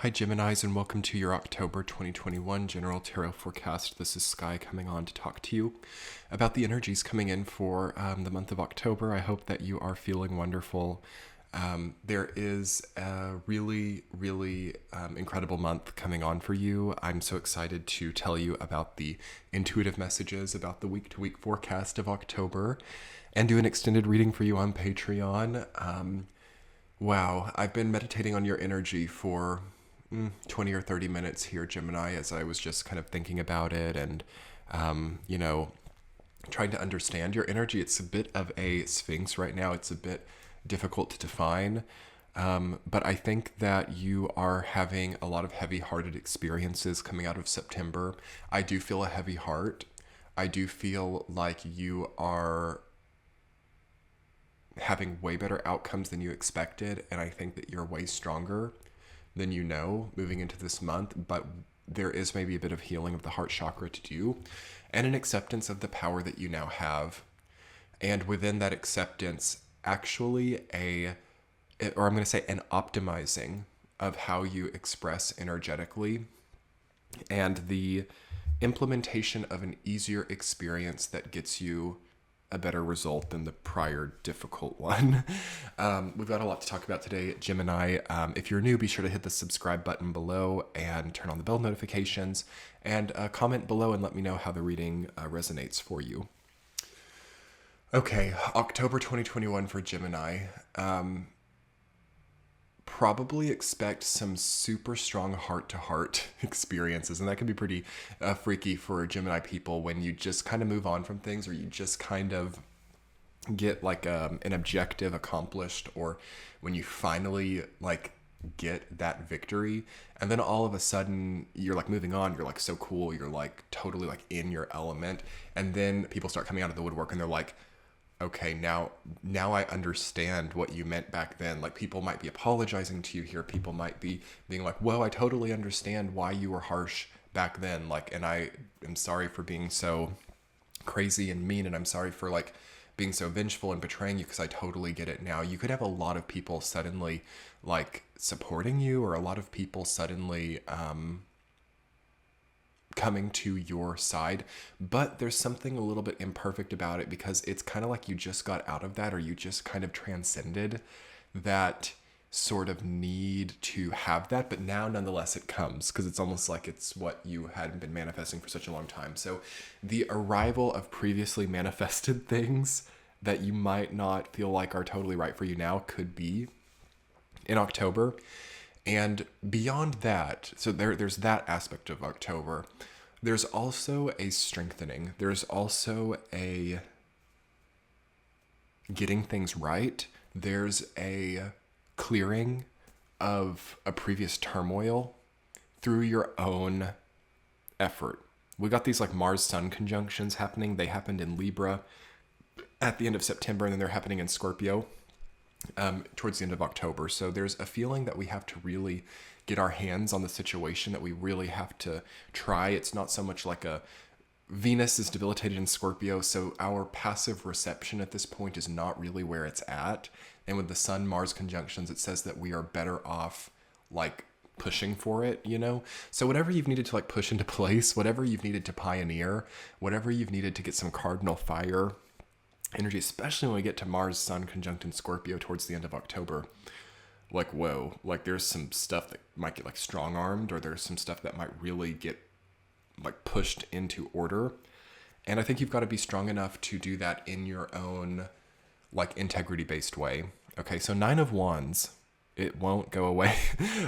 Hi Geminis, and welcome to your October 2021 General Tarot Forecast. This is Sky coming on to talk to you about the energies coming in for the month of October. I hope that you are feeling wonderful. There is a really incredible month coming on for you. I'm so excited to tell you about the intuitive messages about the week-to-week forecast of October and do an extended reading for you on Patreon. Wow, I've been meditating on your energy for 20 or 30 minutes here, Gemini, as I was just kind of thinking about it and, trying to understand your energy. It's a bit of a sphinx right now. It's a bit difficult to define. But I think that you are having a lot of heavy-hearted experiences coming out of September. I do feel a heavy heart. I do feel like you are having way better outcomes than you expected, and I think that you're way stronger than you know moving into this month, but there is maybe a bit of healing of the heart chakra to do and an acceptance of the power that you now have. And within that acceptance, actually an optimizing of how you express energetically and the implementation of an easier experience that gets you a better result than the prior difficult one. We've got a lot to talk about today, Gemini. If you're new, be sure to hit the subscribe button below and turn on the bell notifications and comment below and let me know how the reading resonates for you. Okay, October 2021 for Gemini. Probably expect some super strong heart-to-heart experiences, and that can be pretty freaky for Gemini people when you just kind of move on from things, or you just kind of get like an objective accomplished, or when you finally like get that victory, and then all of a sudden you're like moving on, you're like so cool, you're like totally like in your element, and then people start coming out of the woodwork and they're like, okay, now I understand what you meant back then. Like, people might be apologizing to you here. People might be being like, whoa, I totally understand why you were harsh back then. Like, and I am sorry for being so crazy and mean. And I'm sorry for like being so vengeful and betraying you, because I totally get it now. You could have a lot of people suddenly like supporting you, or a lot of people suddenly, coming to your side, but there's something a little bit imperfect about it, because it's kind of like you just got out of that, or you just kind of transcended that sort of need to have that, but now nonetheless it comes, because it's almost like it's what you had been manifesting for such a long time. So the arrival of previously manifested things that you might not feel like are totally right for you now could be in October. And beyond that, so there's that aspect of October. There's also a strengthening. There's also a getting things right. There's a clearing of a previous turmoil through your own effort. We got these like Mars-Sun conjunctions happening. They happened in Libra at the end of September, and then they're happening in Scorpio towards the end of October. So there's a feeling that we have to really get our hands on the situation, that we really have to try. It's not so much like Venus is debilitated in Scorpio, so our passive reception at this point is not really where it's at. And with the Sun-Mars conjunctions, it says that we are better off like pushing for it, you know? So whatever you've needed to like push into place, whatever you've needed to pioneer, whatever you've needed to get some cardinal fire energy, especially when we get to Mars Sun conjunct in Scorpio towards the end of October, like, whoa, like there's some stuff that might get like strong armed, or there's some stuff that might really get like pushed into order. And I think you've got to be strong enough to do that in your own like integrity based way. Okay, so 9 of Wands, it won't go away.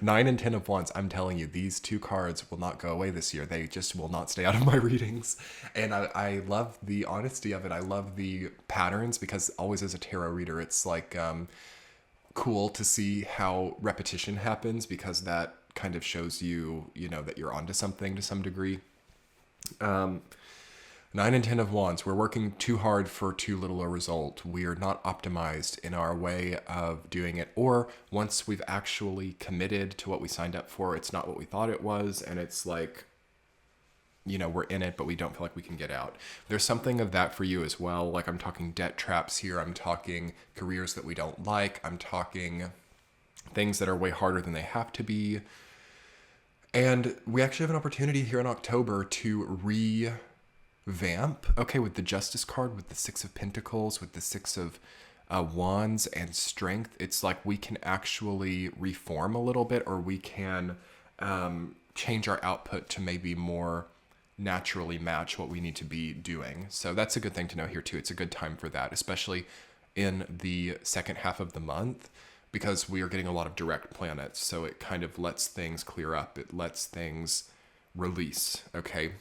9 and 10 of Wands, I'm telling you, these two cards will not go away this year. They just will not stay out of my readings. And I love the honesty of it. I love the patterns, because always as a tarot reader, it's like cool to see how repetition happens, because that kind of shows you, that you're onto something to some degree. 9 and 10 of Wands, we're working too hard for too little a result. We are not optimized in our way of doing it. Or once we've actually committed to what we signed up for, it's not what we thought it was. And it's like, we're in it, but we don't feel like we can get out. There's something of that for you as well. Like, I'm talking debt traps here. I'm talking careers that we don't like. I'm talking things that are way harder than they have to be. And we actually have an opportunity here in October to revamp, okay, with the Justice card, with the Six of Pentacles, with the Six of Wands and Strength. It's like we can actually reform a little bit, or we can change our output to maybe more naturally match what we need to be doing. So that's a good thing to know here too. It's a good time for that, especially in the second half of the month, because we are getting a lot of direct planets. So it kind of lets things clear up. It lets things release. Okay.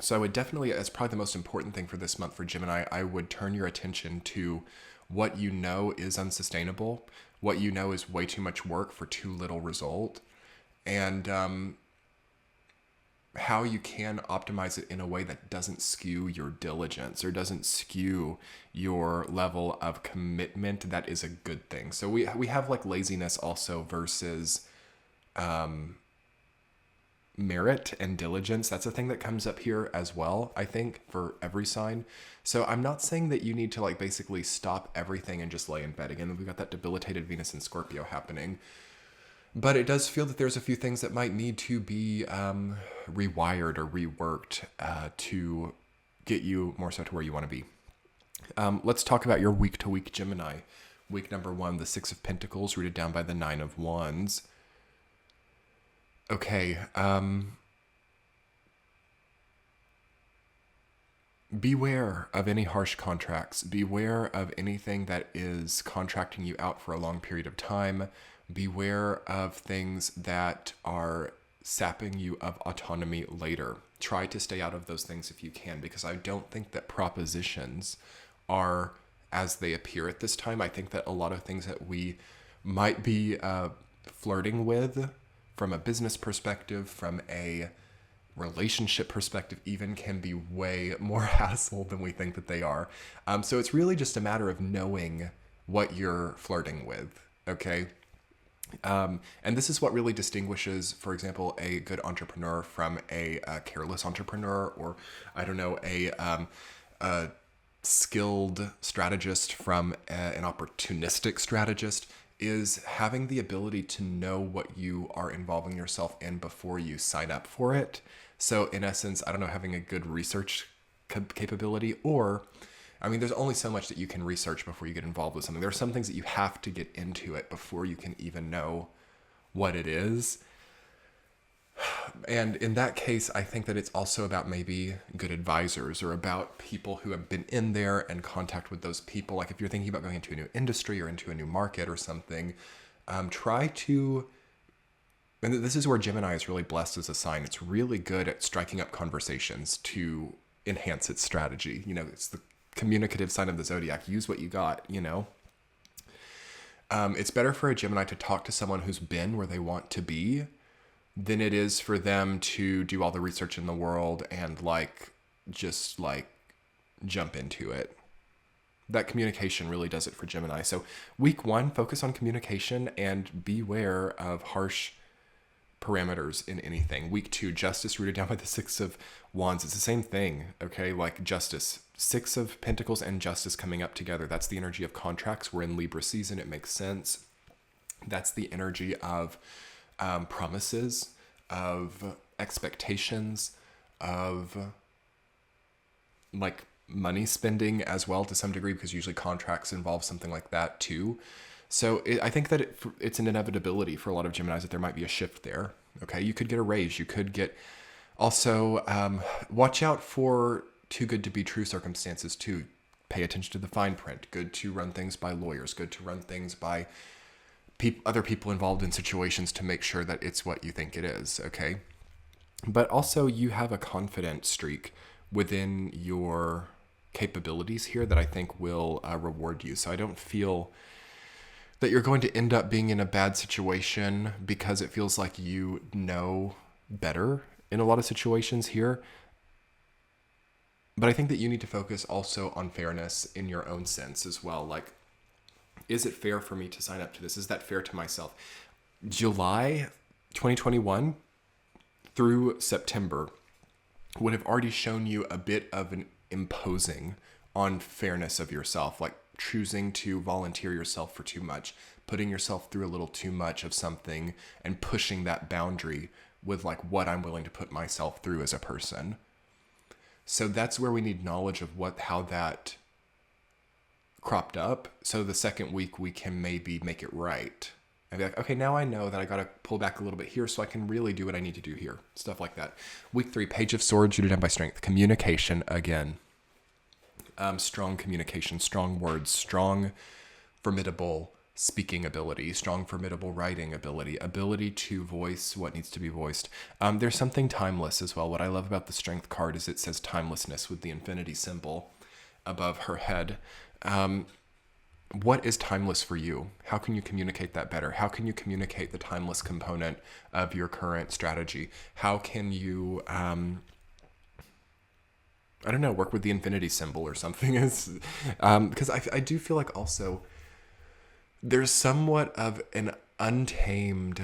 So I would definitely, as probably the most important thing for this month for Gemini, I would turn your attention to what you know is unsustainable, what you know is way too much work for too little result, and how you can optimize it in a way that doesn't skew your diligence or doesn't skew your level of commitment. That is a good thing. So we have like laziness also versus merit and diligence. That's a thing that comes up here as well, I think, for every sign. So I'm not saying that you need to like basically stop everything and just lay in bed. Again, we've got that debilitated Venus in Scorpio happening. But it does feel that there's a few things that might need to be rewired or reworked to get you more so to where you want to be. Let's talk about your week-to-week Gemini. Week number 1, the Six of Pentacles, rooted down by the Nine of Wands. Okay. Beware of any harsh contracts. Beware of anything that is contracting you out for a long period of time. Beware of things that are sapping you of autonomy later. Try to stay out of those things if you can, because I don't think that propositions are as they appear at this time. I think that a lot of things that we might be flirting with from a business perspective, from a relationship perspective even, can be way more hassle than we think that they are. So it's really just a matter of knowing what you're flirting with, okay? And this is what really distinguishes, for example, a good entrepreneur from a careless entrepreneur, or I don't know, a skilled strategist from an opportunistic strategist, is having the ability to know what you are involving yourself in before you sign up for it. So in essence, I don't know, having a good research capability, or I mean, there's only so much that you can research before you get involved with something. There are some things that you have to get into it before you can even know what it is. And in that case, I think that it's also about maybe good advisors, or about people who have been in there and contact with those people. Like if you're thinking about going into a new industry or into a new market or something, try to, and this is where Gemini is really blessed as a sign. It's really good at striking up conversations to enhance its strategy. You know, it's the communicative sign of the zodiac. Use what you got, you know. It's better for a Gemini to talk to someone who's been where they want to be than it is for them to do all the research in the world and just jump into it. That communication really does it for Gemini. So week 1, focus on communication and beware of harsh parameters in anything. Week 2, Justice, rooted down by the Six of Wands. It's the same thing, okay? Like Justice, Six of Pentacles and Justice coming up together. That's the energy of contracts. We're in Libra season. It makes sense. That's the energy of promises, of expectations, of like money spending as well to some degree, because usually contracts involve something like that too. So I think that it's an inevitability for a lot of Geminis that there might be a shift there. Okay, you could get a raise. You could get also watch out for too good to be true circumstances too. Pay attention to the fine print. Good to run things by lawyers. Good to run things by other people involved in situations to make sure that it's what you think it is. Okay, but also you have a confident streak within your capabilities here that I think will reward you. So I don't feel that you're going to end up being in a bad situation because it feels like you know better in a lot of situations here. But I think that you need to focus also on fairness in your own sense as well. Like, is it fair for me to sign up to this? Is that fair to myself? July 2021 through September would have already shown you a bit of an imposing on fairness of yourself, like choosing to volunteer yourself for too much, putting yourself through a little too much of something and pushing that boundary with like what I'm willing to put myself through as a person. So that's where we need knowledge of how that cropped up. So the second week we can maybe make it right. And be like, okay, now I know that I got to pull back a little bit here so I can really do what I need to do here. Stuff like that. Week 3, Page of Swords, rooted down by strength. Communication again. Strong communication, strong words, strong, formidable speaking ability, strong, formidable writing ability to voice what needs to be voiced. There's something timeless as well. What I love about the strength card is it says timelessness with the infinity symbol above her head. What is timeless for you? How can you communicate that better? How can you communicate the timeless component of your current strategy? How can you, I don't know, work with the infinity symbol or something? Because I do feel like also there's somewhat of an untamed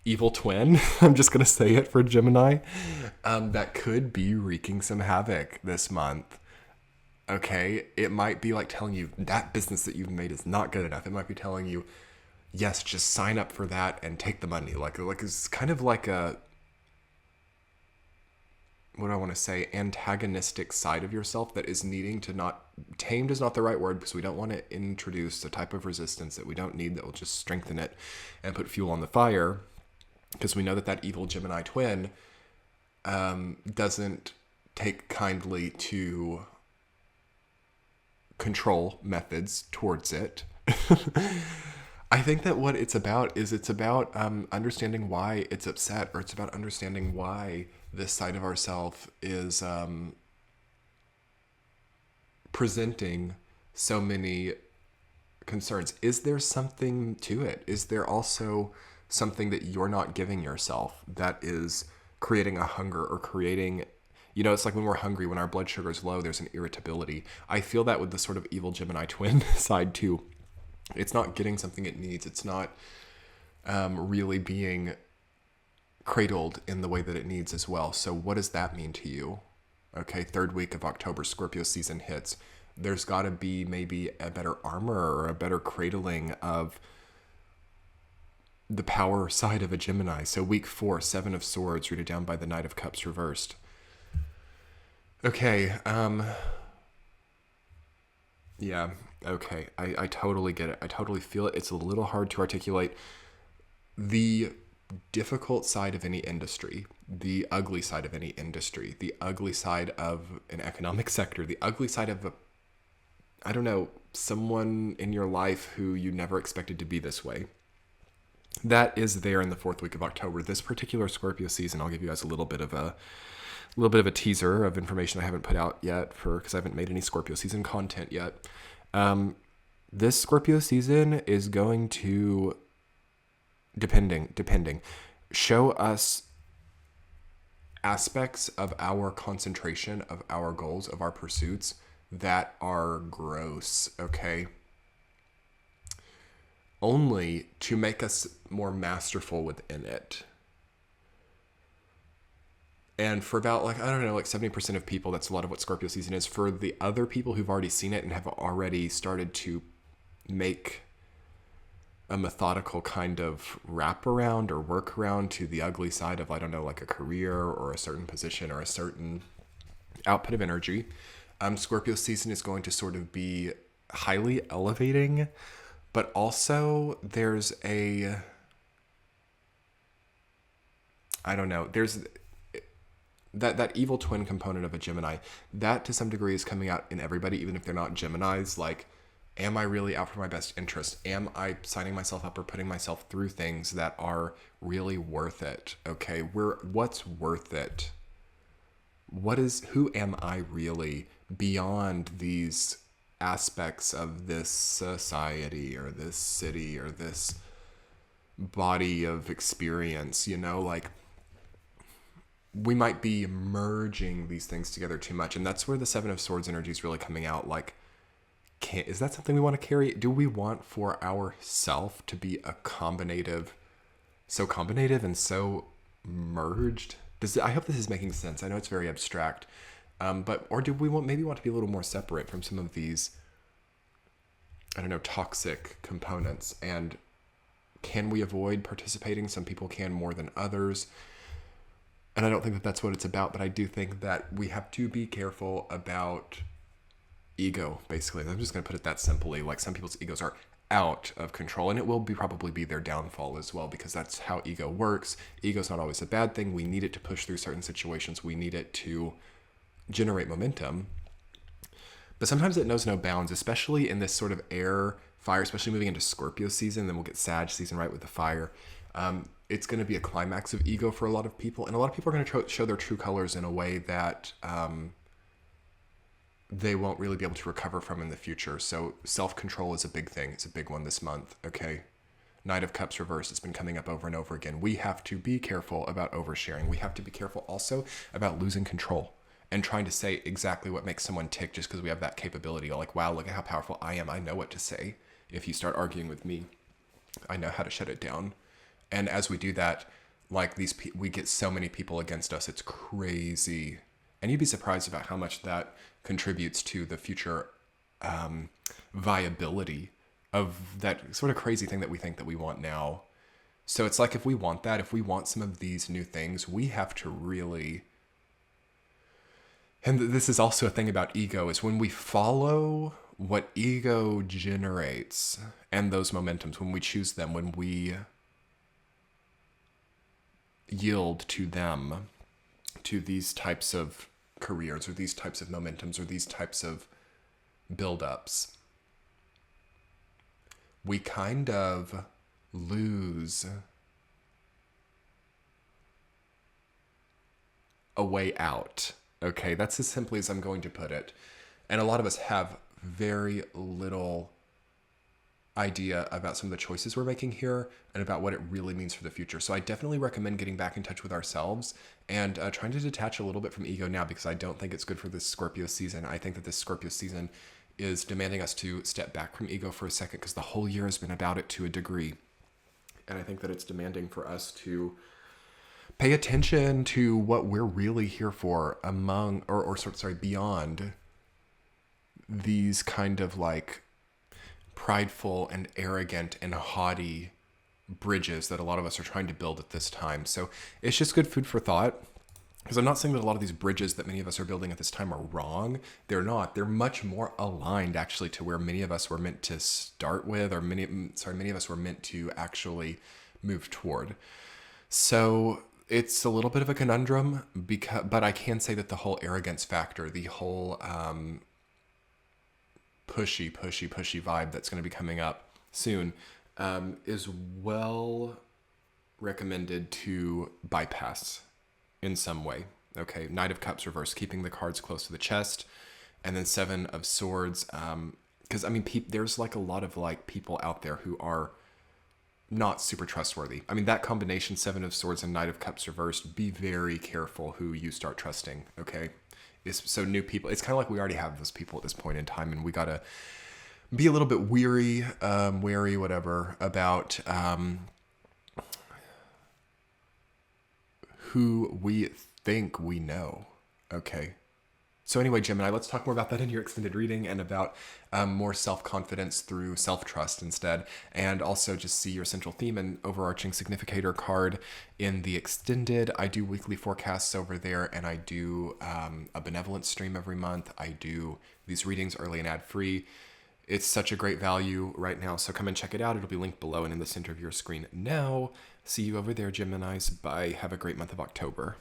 evil twin, I'm just going to say it for Gemini, that could be wreaking some havoc this month. Okay, it might be like telling you that business that you've made is not good enough. It might be telling you, yes, just sign up for that and take the money. Like it's kind of like a, what do I want to say, antagonistic side of yourself that is needing to not, tamed is not the right word, because we don't want to introduce a type of resistance that we don't need, that will just strengthen it and put fuel on the fire, because we know that evil Gemini twin doesn't take kindly to control methods towards it. I think that what it's about is understanding why it's upset, or it's about understanding why this side of ourself is presenting so many concerns. Is there something to it? Is there also something that you're not giving yourself that is creating a hunger, or creating, it's like when we're hungry, when our blood sugar is low, there's an irritability. I feel that with the sort of evil Gemini twin side too. It's not getting something it needs. It's not really being cradled in the way that it needs as well. So what does that mean to you? Okay, 3rd week of October, Scorpio season hits. There's got to be maybe a better armor or a better cradling of the power side of a Gemini. So week 4, 7 of Swords, rooted down by the Knight of Cups reversed. Okay, yeah, okay, I totally get it. I totally feel it. It's a little hard to articulate. The difficult side of any industry, the ugly side of any industry, the ugly side of an economic sector, the ugly side of someone in your life who you never expected to be this way. That is there in the 4th week of October. This particular Scorpio season, I'll give you guys a little bit of a teaser of information I haven't put out yet, because I haven't made any Scorpio season content yet. This Scorpio season is going to, depending, show us aspects of our concentration, of our goals, of our pursuits that are gross, okay? Only to make us more masterful within it. And for about 70% of people, that's a lot of what Scorpio season is. For the other people who've already seen it and have already started to make a methodical kind of wraparound or workaround to the ugly side of, a career or a certain position or a certain output of energy, Scorpio season is going to sort of be highly elevating, but also there's there's that evil twin component of a Gemini, that to some degree is coming out in everybody, even if they're not Geminis. Like, am I really out for my best interest? Am I signing myself up or putting myself through things that are really worth it? Okay, what's worth it? Who am I really beyond these aspects of this society or this city or this body of experience, we might be merging these things together too much. And that's where the 7 of Swords energy is really coming out. Like, is that something we want to carry? Do we want for ourself to be so combinative and so merged? I hope this is making sense. I know it's very abstract. Or do we want to be a little more separate from some of these, toxic components and Can we avoid participating? Some people can more than others. And I don't think that that's what it's about, but I do think that we have to be careful about ego, basically. I'm just going to put it that simply. Like, some people's egos are out of control, and it will probably be their downfall as well, because that's how ego works. Ego's not always a bad thing. We need it to push through certain situations. We need it to generate momentum. But sometimes it knows no bounds, especially in this sort of air fire, especially moving into Scorpio season. Then we'll get Sag season right with the fire. It's going to be a climax of ego for a lot of people. And a lot of people are going to show their true colors in a way that they won't really be able to recover from in the future. So self-control is a big thing. It's a big one this month, okay? Knight of Cups reversed. It's been coming up over and over again. We have to be careful about oversharing. We have to be careful also about losing control and trying to say exactly what makes someone tick just because we have that capability. Like, wow, look at how powerful I am. I know what to say. If you start arguing with me, I know how to shut it down. And as we do that, like, we get so many people against us. It's crazy. And you'd be surprised about how much that contributes to the future viability of that sort of crazy thing that we think that we want now. So it's like, if we want that, if we want some of these new things, we have to really... And this is also a thing about ego, is when we follow what ego generates and those momentums, when we choose them, when we yield to them, to these types of careers or these types of momentums or these types of build-ups, we kind of lose a way out. Okay, that's as simply as I'm going to put it. And a lot of us have very little idea about some of the choices we're making here and about what it really means for the future. So I definitely recommend getting back in touch with ourselves and trying to detach a little bit from ego now, because I don't think it's good for this Scorpio season. I think that this Scorpio season is demanding us to step back from ego for a second, because the whole year has been about it to a degree. And I think that it's demanding for us to pay attention to what we're really here for beyond these kind of like prideful and arrogant and haughty bridges that a lot of us are trying to build at this time. So it's just good food for thought, because I'm not saying that a lot of these bridges that many of us are building at this time are wrong. They're not. They're much more aligned actually to where many of us were meant to start with, or many of us were meant to actually move toward. So it's a little bit of a conundrum, but I can say that the whole arrogance factor, the whole pushy vibe that's going to be coming up soon is well recommended to bypass in some way. Okay, Knight of Cups reversed, keeping the cards close to the chest, and then Seven of Swords. Because I mean, there's like a lot of like people out there who are not super trustworthy. I mean, that combination, Seven of Swords and Knight of Cups reversed, be very careful who you start trusting, okay? So new people, it's kind of like we already have those people at this point in time, and we got to be a little bit wary, whatever, about who we think we know, okay? So anyway, Gemini, let's talk more about that in your extended reading, and about more self-confidence through self-trust instead, and also just see your central theme and overarching significator card in the extended. I do weekly forecasts over there, and I do a benevolence stream every month. I do these readings early and ad-free. It's such a great value right now, so come and check it out. It'll be linked below and in the center of your screen now. See you over there, Geminis. Bye. Have a great month of October.